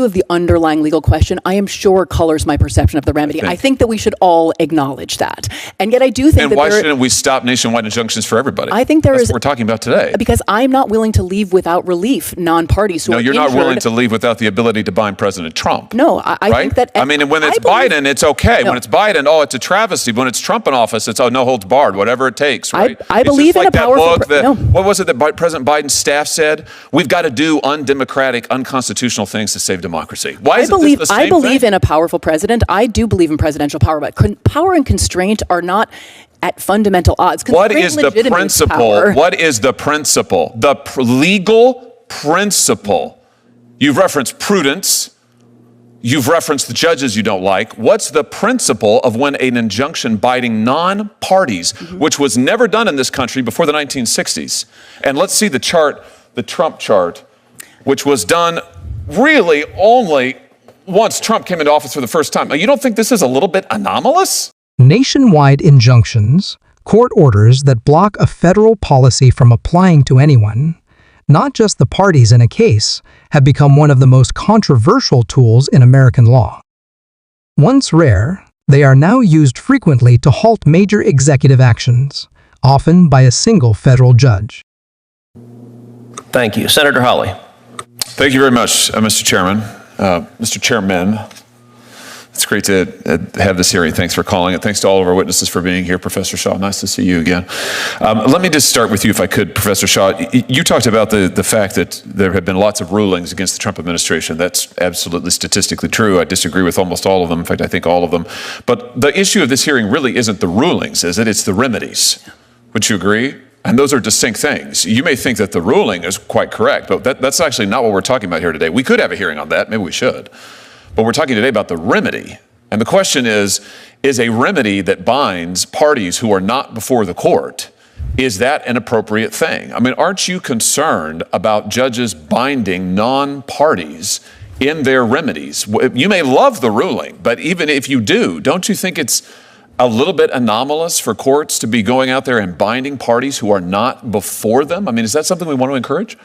of the underlying legal question, I am sure colors my perception of the remedy. I think that we should all acknowledge that. And yet I do think and why shouldn't we stop nationwide injunctions for everybody? I think That's what we're talking about today. Because I'm not willing to leave without relief non-parties who are injured. No, you're not willing to leave without the ability to bind President Trump. No, I think that... I mean, when it's Biden, it's okay. No. When it's Biden, it's a travesty. When it's Trump in office, it's no holds barred, whatever it takes, right? I believe in a powerful... What was it that President Biden's staff said? We've got to do undemocratic, unconstitutional things to save democracy. Why is this the same thing? I believe in a powerful president. I do believe in presidential power, but power and constraint are not at fundamental odds. What is the principle? What is the principle? The legal principle. You've referenced prudence. You've referenced the judges you don't like. What's the principle of when an injunction binding non-parties, which was never done in this country before the 1960s? And let's see the chart, the Trump chart, which was done really only once Trump came into office for the first time. You don't think this is a little bit anomalous? Nationwide injunctions, court orders that block a federal policy from applying to anyone, not just the parties in a case, have become one of the most controversial tools in American law. Once rare, they are now used frequently to halt major executive actions, often by a single federal judge. Thank you. Senator Hawley. Thank you very much, Mr. Chairman. Mr. Chairman, it's great to have this hearing. Thanks for calling it. Thanks to all of our witnesses for being here. Professor Shaw, nice to see you again. Let me just start with you, if I could, Professor Shaw. You talked about the fact that there have been lots of rulings against the Trump administration. That's absolutely statistically true. I disagree with almost all of them. In fact, I think all of them. But the issue of this hearing really isn't the rulings, is it? It's the remedies. Would you agree? And those are distinct things. You may think that the ruling is quite correct, but that's actually not what we're talking about here today. We could have a hearing on that. Maybe we should. But we're talking today about the remedy. And the question is a remedy that binds parties who are not before the court, is that an appropriate thing? I mean, aren't you concerned about judges binding non-parties in their remedies? You may love the ruling, but even if you do, don't you think it's a little bit anomalous for courts to be going out there and binding parties who are not before them? I mean, is that something we want to encourage?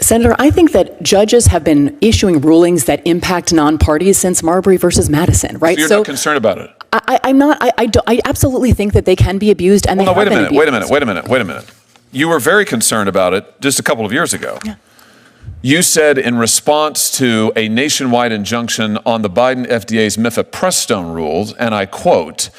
Senator, I think that judges have been issuing rulings that impact non-parties since Marbury versus Madison, right? So you're not concerned about it? I'm not. I absolutely think that they can be abused, and wait a minute. You were very concerned about it just a couple of years ago. Yeah. You said in response to a nationwide injunction on the Biden FDA's mifepristone rules, and I quote,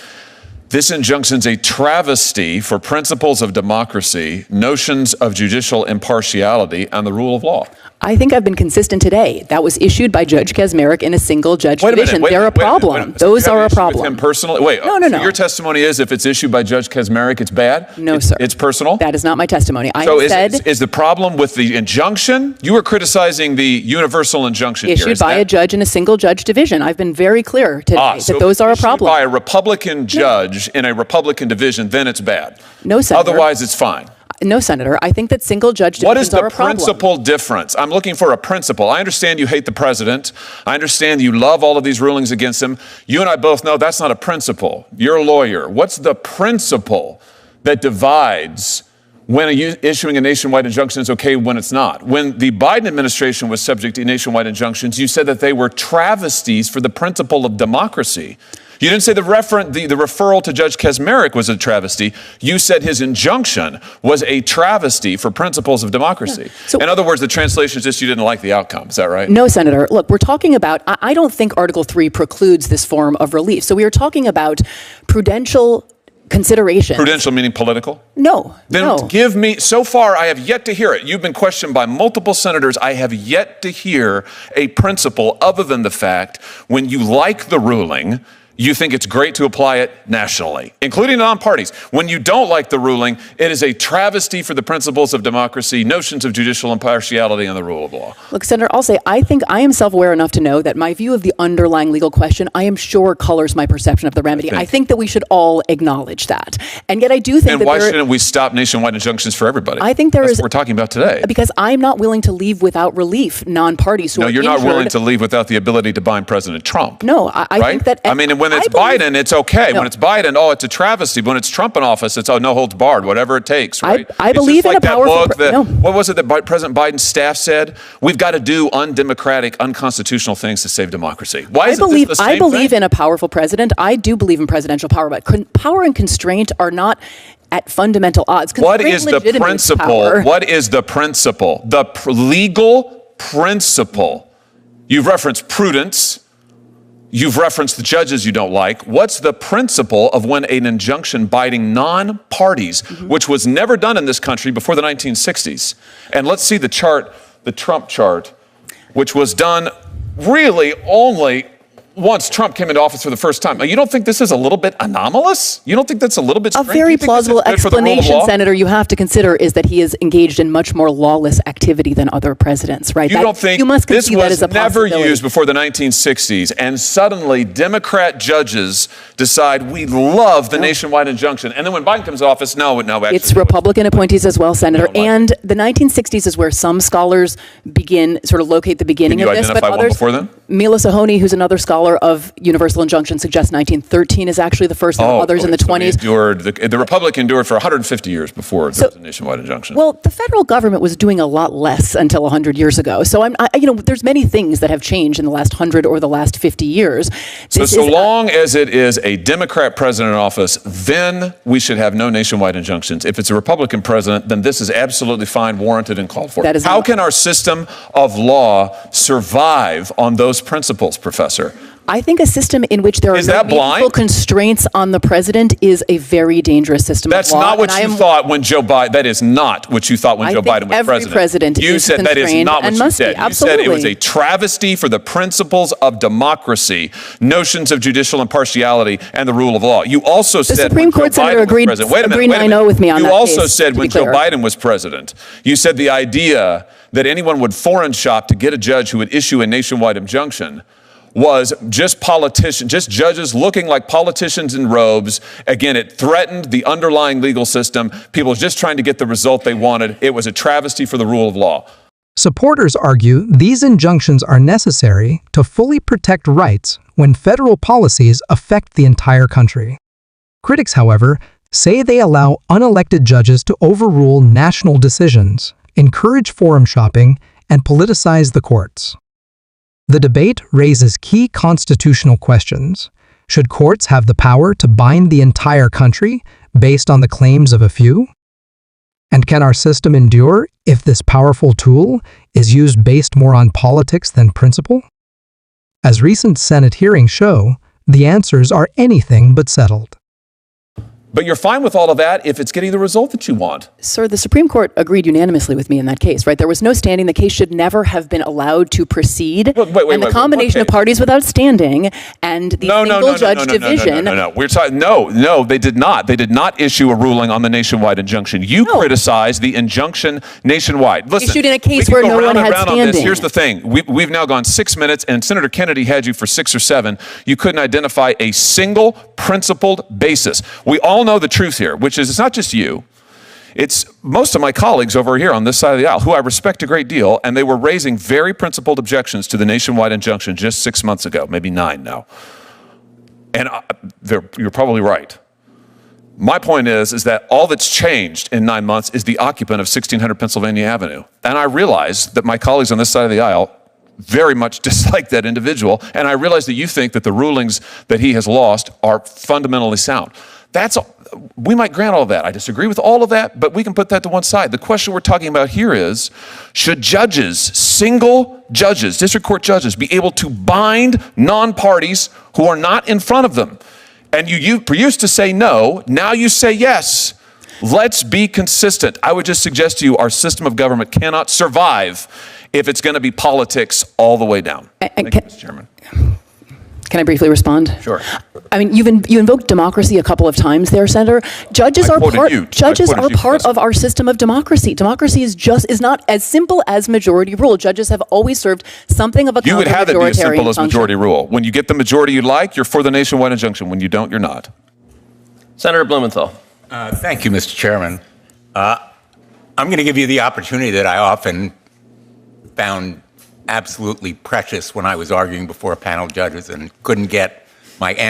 "This injunction's a travesty for principles of democracy, notions of judicial impartiality, and the rule of law." I think I've been consistent today. That was issued by Judge Kaczmarek in a single judge division. They're a problem. Those are a problem. With him personally? Wait. No. So your testimony is if it's issued by Judge Kaczmarek, it's bad? No, sir. It's personal? That is not my testimony. Is the problem with the injunction? You were criticizing the universal injunction issued by a judge in a single judge division. I've been very clear today that those are a problem. By a Republican judge in a Republican division, then it's bad. No, Senator. Otherwise, it's fine. No, Senator. I think that single judge divisions are a problem. What is the principal difference? I'm looking for a principle. I understand you hate the president. I understand you love all of these rulings against him. You and I both know that's not a principle. You're a lawyer. What's the principle that divides when issuing a nationwide injunction is okay when it's not? When the Biden administration was subject to nationwide injunctions, you said that they were travesties for the principle of democracy. You didn't say the referral to Judge Kaczmarek was a travesty. You said his injunction was a travesty for principles of democracy. Yeah. So, in other words, the translation is just you didn't like the outcome. Is that right? No, Senator. Look, we're talking about, I don't think Article 3 precludes this form of relief. So we are talking about prudential consideration. Prudential meaning political? No. Then give me, so far I have yet to hear it. You've been questioned by multiple senators. I have yet to hear a principle other than the fact when you like the ruling, you think it's great to apply it nationally, including non-parties. When you don't like the ruling, it is a travesty for the principles of democracy, notions of judicial impartiality, and the rule of law. Look, Senator, I'll say I think I am self-aware enough to know that my view of the underlying legal question, I am sure colors my perception of the remedy. I think that we should all acknowledge that. And yet I do think and why shouldn't we stop nationwide injunctions for everybody? I think That's what we're talking about today. Because I'm not willing to leave without relief non-parties who are No, you're injured. not willing to leave without the ability to bind President Trump. No, I think that... I mean, and when it's Biden, it's okay. When it's Biden, it's a travesty. But when it's Trump in office, it's no holds barred, whatever it takes, right? I believe in a powerful what was it that President Biden's staff said? We've got to do undemocratic, unconstitutional things to save democracy. Why is it the same I believe in a powerful president. I do believe in presidential power, but power and constraint are not at fundamental odds. What is the principle? Power. What is the principle? The legal principle. You've referenced prudence. You've referenced the judges you don't like. What's the principle of when an injunction binding non-parties, which was never done in this country before the 1960s? And let's see the chart, the Trump chart, which was done really only once Trump came into office for the first time. Now, you don't think this is a little bit anomalous? You don't think that's a little bit strange? A very plausible explanation, Senator, you have to consider is that he is engaged in much more lawless activity than other presidents, right? You don't think you must this that as was a never possibility. used before the 1960s, and suddenly Democrat judges decide we love the nationwide injunction, and then when Biden comes to office, no, actually. It's Republican appointees as well, Senator, and the 1960s is where some scholars locate the beginning of this, but identify one before then? Mila Sohoni, who's another scholar of universal injunction, suggests 1913 is actually the first, and others in the 20s. The Republic endured for 150 years before there was a nationwide injunction. Well, the federal government was doing a lot less until 100 years ago. So there's many things that have changed in the last 100 or the last 50 years. So long as it is a Democrat president in office, then we should have no nationwide injunctions. If it's a Republican president, then this is absolutely fine, warranted, and called for. How can our system of law survive on those principles, Professor? I think a system in which there are no meaningful constraints on the president is a very dangerous system That's of law. not what you thought when Joe Biden. That is not what you thought when Joe Biden was every president You is said that is not what you said. You said it was Absolutely. a travesty for the principles of democracy, notions of judicial impartiality, and the rule of law. You also said Supreme Court Senator agreed 9-0 with me on that You also case, said when Joe Biden was president, you said the idea that anyone would foreign shop to get a judge who would issue a nationwide injunction was just judges looking like politicians in robes. Again, it threatened the underlying legal system. People just trying to get the result they wanted. It was a travesty for the rule of law. Supporters argue these injunctions are necessary to fully protect rights when federal policies affect the entire country. Critics, however, say they allow unelected judges to overrule national decisions, encourage forum shopping, and politicize the courts. The debate raises key constitutional questions. Should courts have the power to bind the entire country based on the claims of a few? And can our system endure if this powerful tool is used based more on politics than principle? As recent Senate hearings show, the answers are anything but settled. But you're fine with all of that if it's getting the result that you want. Sir, the Supreme Court agreed unanimously with me in that case, right? There was no standing. The case should never have been allowed to proceed. And the combination of parties without standing and the single-judge division. No. We're talking. No, they did not. They did not issue a ruling on the nationwide injunction. You criticized the injunction nationwide. Listen, issued in a case where no one had standing. Here's the thing. We've now gone 6 minutes, and Senator Kennedy had you for 6 or 7. You couldn't identify a single principled basis. We all know the truth here, which is it's not just you. It's most of my colleagues over here on this side of the aisle, who I respect a great deal, and they were raising very principled objections to the nationwide injunction just 6 months ago, maybe 9 now. And you're probably right. My point is that all that's changed in 9 months is the occupant of 1600 Pennsylvania Avenue. And I realize that my colleagues on this side of the aisle very much dislike that individual, and I realize that you think that the rulings that he has lost are fundamentally sound. We might grant all of that. I disagree with all of that, but we can put that to one side. The question we're talking about here is, should judges, single judges, district court judges, be able to bind non-parties who are not in front of them? And you used to say no, now you say yes. Let's be consistent. I would just suggest to you our system of government cannot survive if it's going to be politics all the way down. Thank you, Mr. Chairman. Can I briefly respond? Sure. I mean, you invoked democracy a couple of times there, Senator. Judges are part of our system of democracy. Democracy is not as simple as majority rule. Judges have always served something of a You would have it be as simple as function. majority rule. When you get the majority you like, you're for the nationwide injunction. When you don't, you're not. Senator Blumenthal. Thank you, Mr. Chairman. I'm going to give you the opportunity that I often found absolutely precious when I was arguing before a panel of judges and couldn't get my answer.